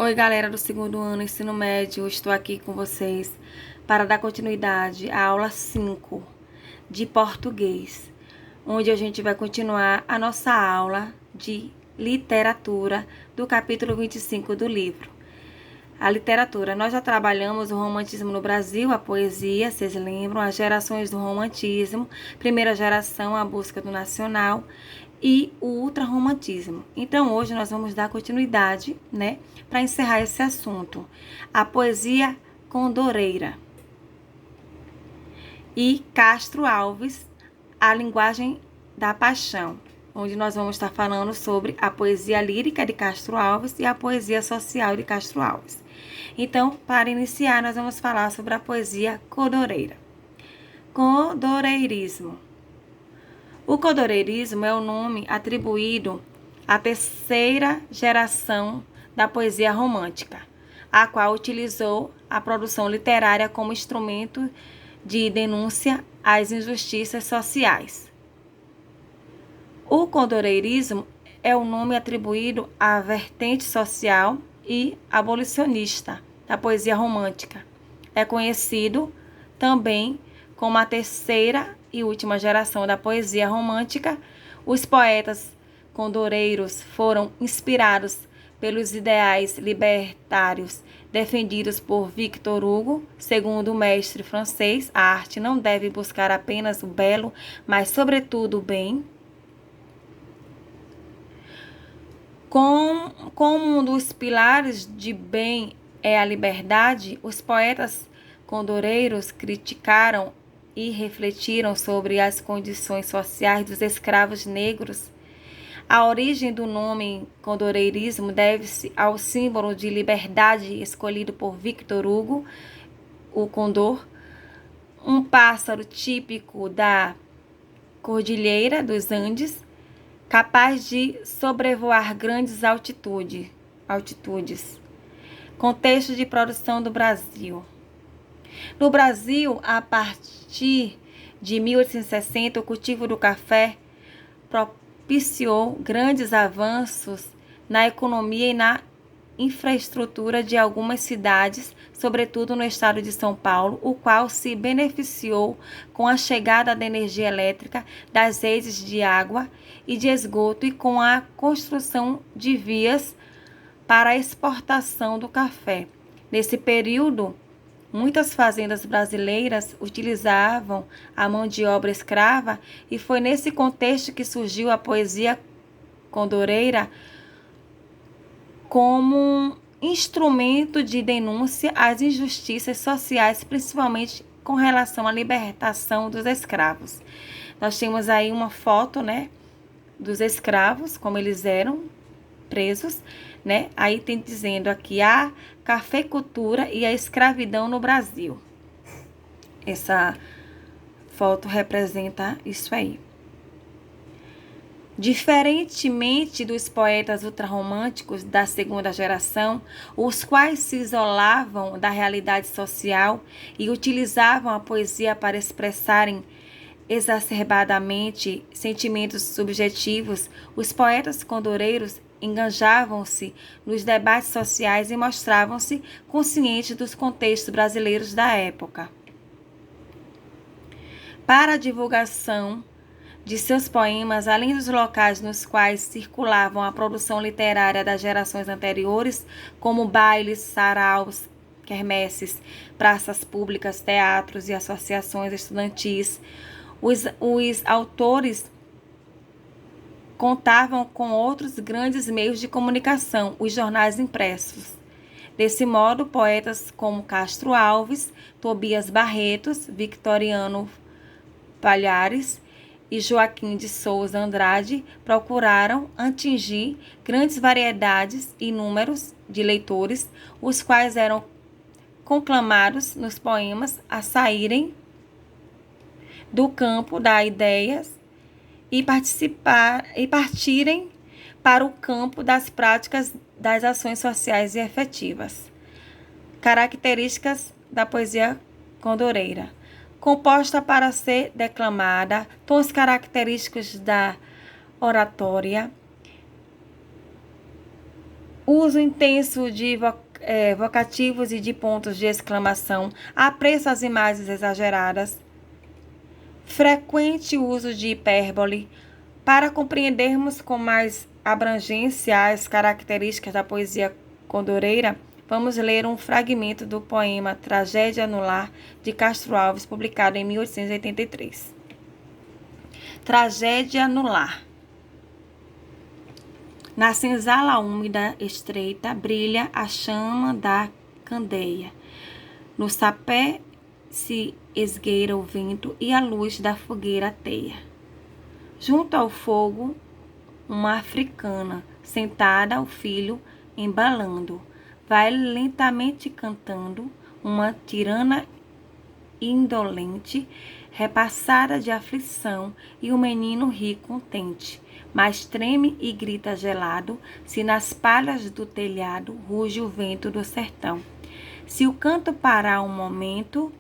Oi, galera do segundo ano ensino médio, estou aqui com vocês para dar continuidade à aula 5 de português, onde a gente vai continuar a nossa aula de literatura do capítulo 25 do livro. A literatura, nós já trabalhamos o romantismo no Brasil, a poesia, vocês lembram, as gerações do romantismo, primeira geração, a busca do nacional e o ultrarromantismo. Então, hoje nós vamos dar continuidade, né, para encerrar esse assunto. A poesia condoreira. E Castro Alves, a linguagem da paixão, onde nós vamos estar falando sobre a poesia lírica de Castro Alves e a poesia social de Castro Alves. Então, para iniciar, nós vamos falar sobre a poesia condoreira. Condoreirismo. O condoreirismo é o nome atribuído à terceira geração da poesia romântica, a qual utilizou a produção literária como instrumento de denúncia às injustiças sociais. O condoreirismo é o nome atribuído à vertente social e abolicionista da poesia romântica. É conhecido também como a terceira e última geração da poesia romântica. Os poetas condoreiros foram inspirados pelos ideais libertários defendidos por Victor Hugo. Segundo o mestre francês, a arte não deve buscar apenas o belo, mas sobretudo o bem. Como um dos pilares de bem é a liberdade, os poetas condoreiros criticaram e refletiram sobre as condições sociais dos escravos negros. A origem do nome condoreirismo deve-se ao símbolo de liberdade escolhido por Victor Hugo, o condor, um pássaro típico da Cordilheira dos Andes, capaz de sobrevoar grandes altitudes. Contexto de produção do Brasil. No Brasil, a partir de 1860, o cultivo do café propiciou grandes avanços na economia e na infraestrutura de algumas cidades, sobretudo no estado de São Paulo, o qual se beneficiou com a chegada da energia elétrica, das redes de água e de esgoto e com a construção de vias para a exportação do café. Nesse período, muitas fazendas brasileiras utilizavam a mão de obra escrava e foi nesse contexto que surgiu a poesia condoreira como um instrumento de denúncia às injustiças sociais, principalmente com relação à libertação dos escravos. Nós temos aí uma foto, né, dos escravos, como eles eram presos, né? Aí tem dizendo aqui a cafeicultura e a escravidão no Brasil. Essa foto representa isso aí. Diferentemente dos poetas ultrarromânticos da segunda geração, os quais se isolavam da realidade social e utilizavam a poesia para expressarem exacerbadamente sentimentos subjetivos, os poetas condoreiros engajavam-se nos debates sociais e mostravam-se conscientes dos contextos brasileiros da época. Para a divulgação de seus poemas, além dos locais nos quais circulavam a produção literária das gerações anteriores, como bailes, saraus, quermesses, praças públicas, teatros e associações estudantis, os autores contavam com outros grandes meios de comunicação, os jornais impressos. Desse modo, poetas como Castro Alves, Tobias Barretos, Victoriano Palhares e Joaquim de Souza Andrade procuraram atingir grandes variedades e números de leitores, os quais eram conclamados nos poemas a saírem do campo das ideias e partirem para o campo das práticas das ações sociais e efetivas. Características da poesia condoreira. Composta para ser declamada, tons característicos da oratória, Uso intenso de vocativos e de pontos de exclamação. Apreço as imagens exageradas. Frequente uso de hipérbole. Para compreendermos com mais abrangência as características da poesia condoreira, vamos ler um fragmento do poema Tragédia no Lar, de Castro Alves, publicado em 1883. Tragédia no Lar. Na senzala úmida, estreita, brilha a chama da candeia. No sapé se esgueira o vento e a luz da fogueira ateia. Junto ao fogo, uma africana, sentada ao filho, embalando, vai lentamente cantando, uma tirana indolente, repassada de aflição, e o menino ri contente, mas treme e grita gelado, se nas palhas do telhado ruge o vento do sertão. Se o canto parar um momento,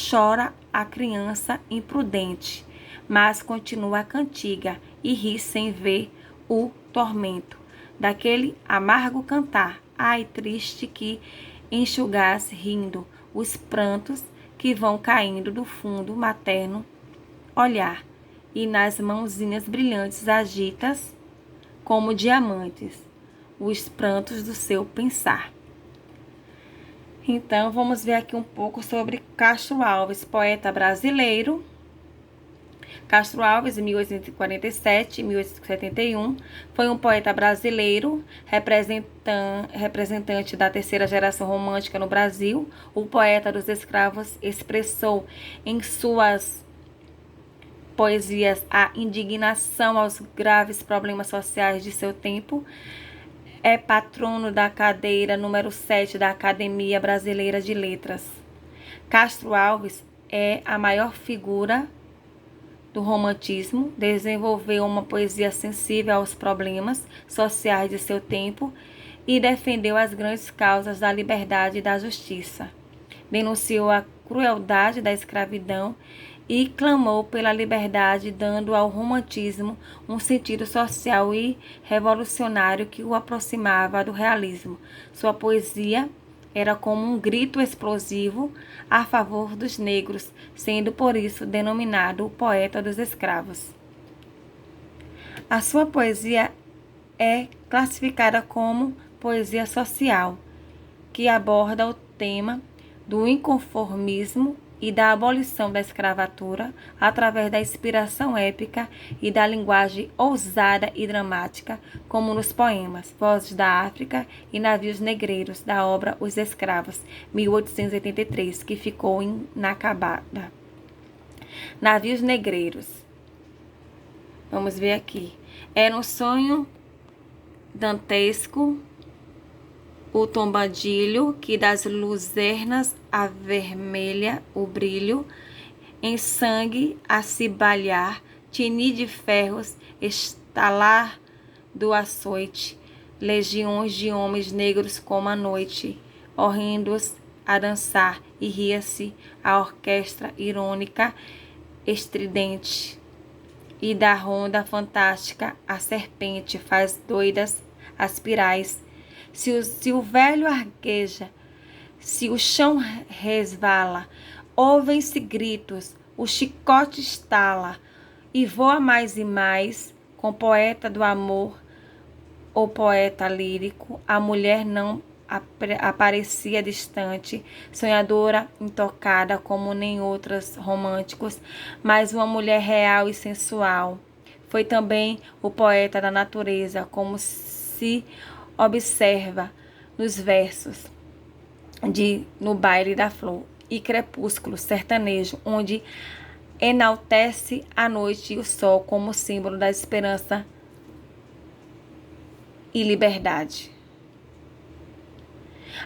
chora a criança imprudente, mas continua a cantiga e ri sem ver o tormento daquele amargo cantar. Ai, triste que enxugasse rindo os prantos que vão caindo do fundo materno olhar, e nas mãozinhas brilhantes agitas como diamantes os prantos do seu pensar. Então, vamos ver aqui um pouco sobre Castro Alves, poeta brasileiro. Castro Alves, em 1847 e 1871, foi um poeta brasileiro, representante da terceira geração romântica no Brasil. O poeta dos escravos expressou em suas poesias a indignação aos graves problemas sociais de seu tempo. É patrono da cadeira número 7 da Academia Brasileira de Letras. Castro Alves é a maior figura do romantismo, desenvolveu uma poesia sensível aos problemas sociais de seu tempo e defendeu as grandes causas da liberdade e da justiça. Denunciou a crueldade da escravidão e clamou pela liberdade, dando ao romantismo um sentido social e revolucionário que o aproximava do realismo. Sua poesia era como um grito explosivo a favor dos negros, sendo por isso denominado o poeta dos escravos. A sua poesia é classificada como poesia social, que aborda o tema do inconformismo e da abolição da escravatura através da inspiração épica e da linguagem ousada e dramática, como nos poemas Vozes da África e Navios Negreiros, da obra Os Escravos, 1883, que ficou inacabada. Navios Negreiros. Vamos ver aqui. Era um sonho dantesco, o tombadilho, que das luzernas avermelha o brilho, em sangue a cibalhar, tinir de ferros, estalar do açoite, legiões de homens negros como a noite, horrendos a dançar, e ria-se a orquestra irônica, estridente, e da ronda fantástica a serpente faz doidas aspirais. Se o velho arqueja, se o chão resvala, ouvem-se gritos, o chicote estala, e voa mais e mais, com poeta do amor ou poeta lírico, a mulher não aparecia distante, sonhadora, intocada, como nem outros românticos, mas uma mulher real e sensual. Foi também o poeta da natureza, como se observa nos versos de No Baile da Flor e Crepúsculo Sertanejo, onde enaltece a noite e o sol como símbolo da esperança e liberdade.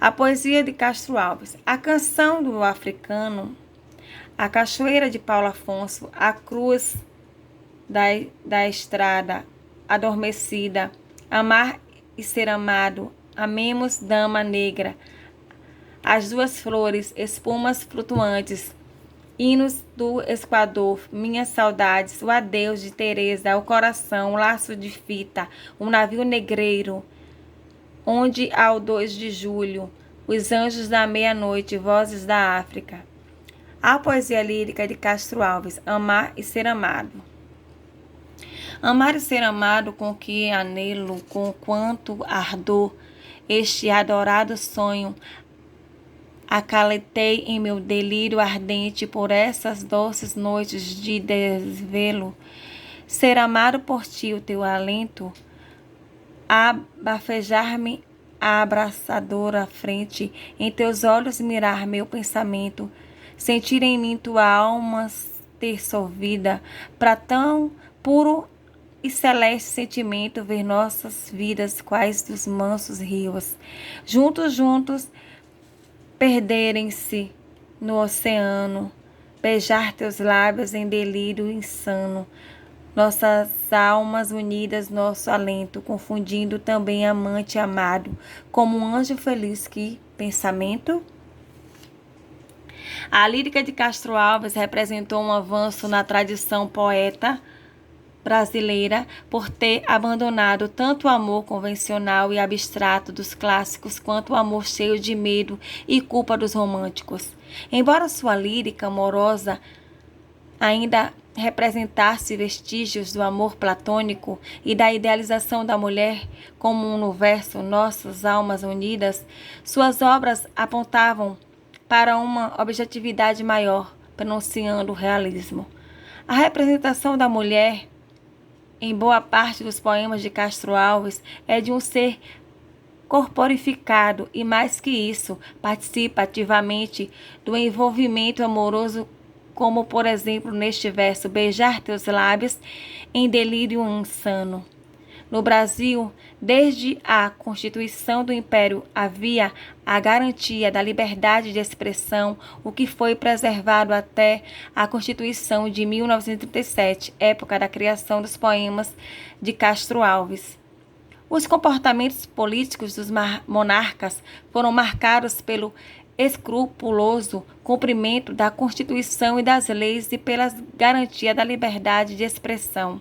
A poesia de Castro Alves. A canção do africano, a cachoeira de Paulo Afonso, a cruz da estrada adormecida, amar e ser amado, amemos dama negra, as duas flores, espumas flutuantes, hinos do Esquador, minhas saudades, o adeus de Teresa, o coração, o laço de fita, o navio negreiro, onde ao 2 de julho, Os Anjos da Meia-Noite, Vozes da África. A poesia lírica de Castro Alves, Amar e Ser Amado. Amar e ser amado com que anelo, com quanto ardor, este adorado sonho acaletei em meu delírio ardente por essas doces noites de desvelo. Ser amado por ti, o teu alento, a bafejar-me a abraçadora frente, em teus olhos mirar meu pensamento, sentir em mim tua alma ter sorvida, para tão puro e celeste sentimento ver nossas vidas quais dos mansos rios, juntos, perderem-se no oceano, beijar teus lábios em delírio insano, nossas almas unidas, nosso alento, confundindo também amante e amado, como um anjo feliz que pensamento. A lírica de Castro Alves representou um avanço na tradição poeta brasileira por ter abandonado tanto o amor convencional e abstrato dos clássicos quanto o amor cheio de medo e culpa dos românticos. Embora sua lírica amorosa ainda representasse vestígios do amor platônico e da idealização da mulher como no verso Nossas Almas Unidas, suas obras apontavam para uma objetividade maior, pronunciando o realismo. A representação da mulher em boa parte dos poemas de Castro Alves é de um ser corporificado e, mais que isso, participa ativamente do envolvimento amoroso, como, por exemplo, neste verso, beijar teus lábios em delírio insano. No Brasil, desde a Constituição do Império, havia a garantia da liberdade de expressão, o que foi preservado até a Constituição de 1937, época da criação dos poemas de Castro Alves. Os comportamentos políticos dos monarcas foram marcados pelo escrupuloso cumprimento da Constituição e das leis e pela garantia da liberdade de expressão.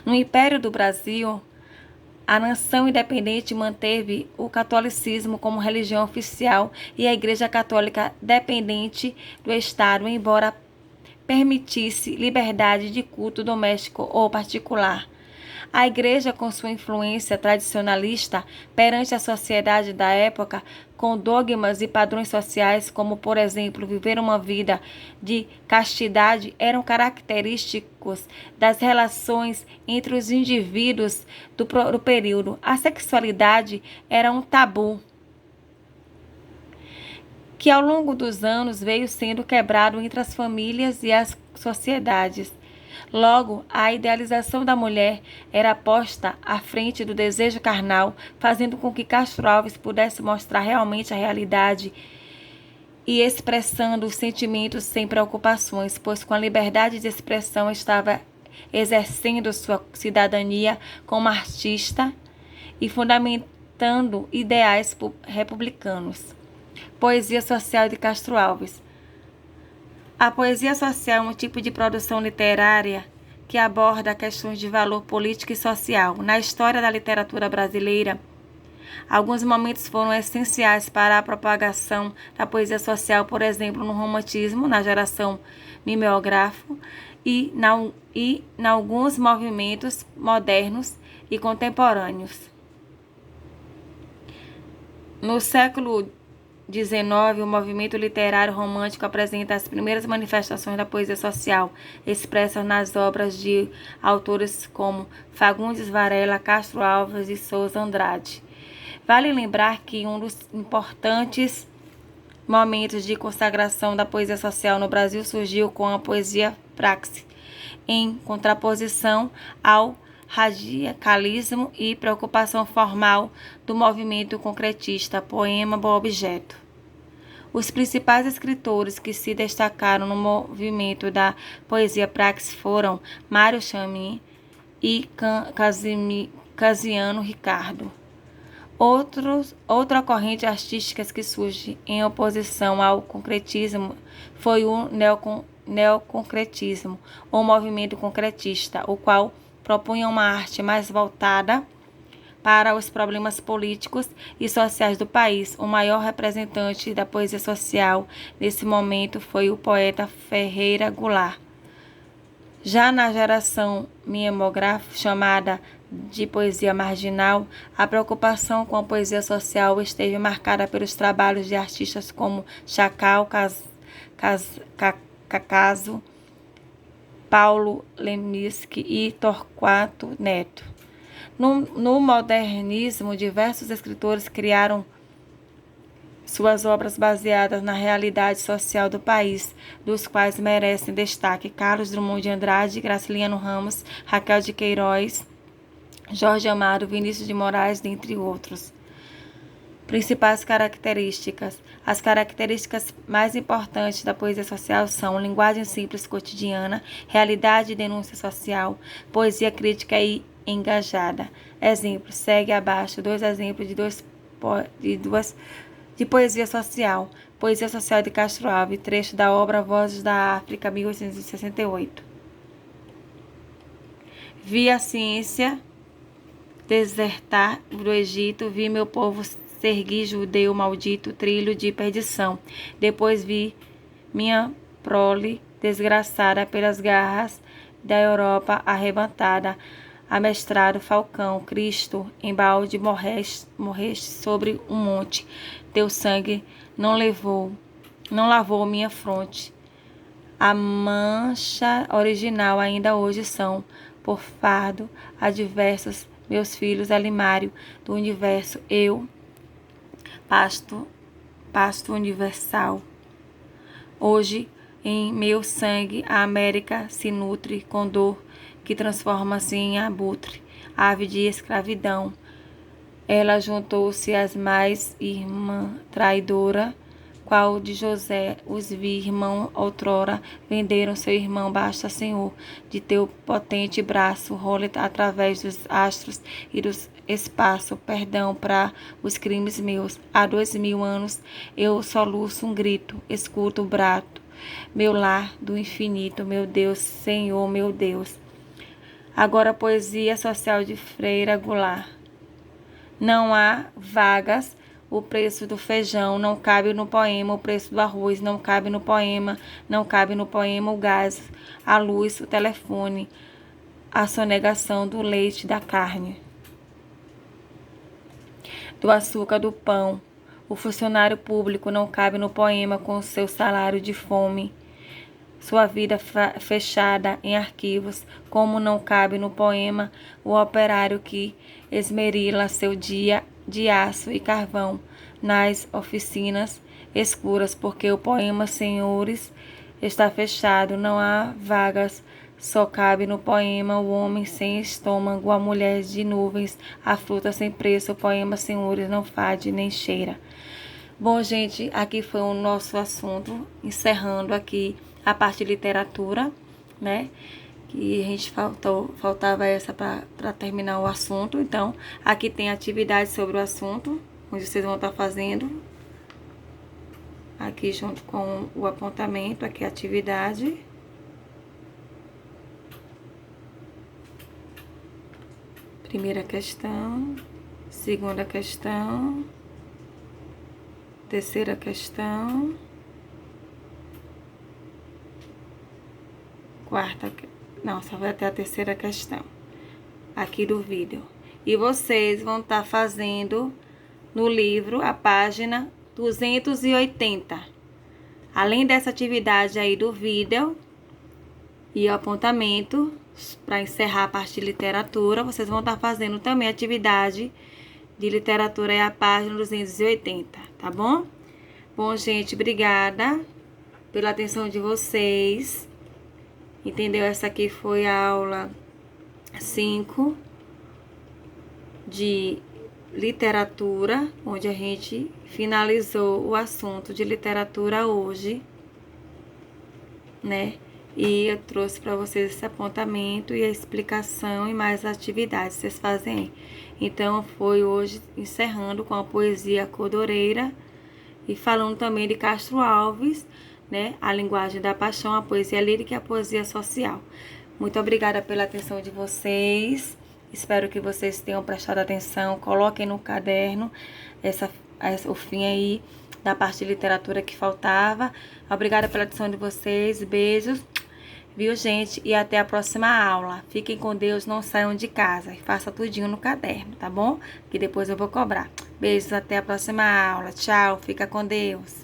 No Império do Brasil, a nação independente manteve o catolicismo como religião oficial e a Igreja Católica dependente do Estado, embora permitisse liberdade de culto doméstico ou particular. A Igreja, com sua influência tradicionalista perante a sociedade da época, com dogmas e padrões sociais, como, por exemplo, viver uma vida de castidade, eram característicos das relações entre os indivíduos do período. A sexualidade era um tabu que, ao longo dos anos, veio sendo quebrado entre as famílias e as sociedades. Logo, a idealização da mulher era posta à frente do desejo carnal, fazendo com que Castro Alves pudesse mostrar realmente a realidade e expressando os sentimentos sem preocupações, pois com a liberdade de expressão estava exercendo sua cidadania como artista e fundamentando ideais republicanos. Poesia social de Castro Alves. A poesia social é um tipo de produção literária que aborda questões de valor político e social. Na história da literatura brasileira, alguns momentos foram essenciais para a propagação da poesia social, por exemplo, no romantismo, na geração mimeógrafo e em alguns movimentos modernos e contemporâneos. No século XIX, o movimento literário romântico apresenta as primeiras manifestações da poesia social, expressas nas obras de autores como Fagundes Varela, Castro Alves e Souza Andrade. Vale lembrar que um dos importantes momentos de consagração da poesia social no Brasil surgiu com a poesia praxe, em contraposição ao radicalismo e preocupação formal do movimento concretista, poema bom objeto. Os principais escritores que se destacaram no movimento da poesia praxe foram Mário Chamin e Casiano Ricardo. Outra corrente artística que surge em oposição ao concretismo foi o neoconcretismo, ou movimento concretista, o qual propunha uma arte mais voltada para os problemas políticos e sociais do país. O maior representante da poesia social nesse momento foi o poeta Ferreira Goulart. Já na geração mimeógrafa, chamada de poesia marginal, a preocupação com a poesia social esteve marcada pelos trabalhos de artistas como Chacal, Cacaso, Paulo Leminski e Torquato Neto. No modernismo, diversos escritores criaram suas obras baseadas na realidade social do país, dos quais merecem destaque Carlos Drummond de Andrade, Graciliano Ramos, Raquel de Queiroz, Jorge Amado, Vinícius de Moraes, dentre outros. Principais características. As características mais importantes da poesia social são linguagem simples cotidiana, realidade e denúncia social, poesia crítica e engajada. Exemplo, segue abaixo 2 exemplos de poesia social. Poesia social de Castro Alves, trecho da obra Vozes da África, 1868. Vi a ciência desertar do Egito, vi meu povo seguir judeu maldito, trilho de perdição. Depois vi minha prole desgraçada pelas garras da Europa arrebatada. Amestrado falcão, Cristo, embalde morreste sobre um monte. Teu sangue não lavou minha fronte. A mancha original ainda hoje são, por fardo, adversos meus filhos alimário do universo, eu, pasto universal. Hoje, em meu sangue, a América se nutre com dor que transforma-se em abutre, ave de escravidão. Ela juntou-se às mais irmã traidora, qual de José os vi, irmão outrora, venderam seu irmão, basta, Senhor, de teu potente braço, rola através dos astros e dos espaço, perdão para os crimes meus. Há 2000 anos eu soluço um grito, escuto o brato, meu lar do infinito, meu Deus, Senhor, meu Deus. Agora, poesia social de Freira Goulart. Não há vagas, o preço do feijão não cabe no poema, o preço do arroz não cabe no poema, não cabe no poema o gás, a luz, o telefone, a sonegação do leite, da carne, do açúcar, do pão. O funcionário público não cabe no poema com seu salário de fome, sua vida fechada em arquivos, como não cabe no poema o operário que esmerila seu dia de aço e carvão nas oficinas escuras, porque o poema, senhores, está fechado, não há vagas, só cabe no poema o homem sem estômago, a mulher de nuvens, a fruta sem preço, o poema, senhores, não fade nem cheira. Bom, gente, aqui foi o nosso assunto, encerrando aqui a parte de literatura, né? Que a gente faltava essa para terminar o assunto. Então, aqui tem atividades sobre o assunto, onde vocês vão estar fazendo. Aqui junto com o apontamento, aqui a atividade. Primeira questão, segunda questão, terceira questão, quarta, não, só vai até a terceira questão aqui do vídeo. E vocês vão estar fazendo no livro a página 280. Além dessa atividade aí do vídeo e o apontamento, para encerrar a parte de literatura, vocês vão estar fazendo também a atividade de literatura, é a página 280, tá bom? Bom, gente, obrigada pela atenção de vocês. Entendeu? Essa aqui foi a aula 5 de literatura, onde a gente finalizou o assunto de literatura hoje, né? E eu trouxe para vocês esse apontamento e a explicação e mais atividades que vocês fazem aí. Então, foi hoje encerrando com a poesia Codoreira e falando também de Castro Alves, né? A linguagem da paixão, a poesia lírica e a poesia social. Muito obrigada pela atenção de vocês Espero que vocês tenham prestado atenção. Coloquem no caderno o fim aí da parte de literatura que faltava. Obrigada pela atenção de vocês. Beijos. Viu, gente? E até a próxima aula. Fiquem com Deus, não saiam de casa. E faça tudinho no caderno, tá bom? Que depois eu vou cobrar. Beijos, até a próxima aula. Tchau, fica com Deus.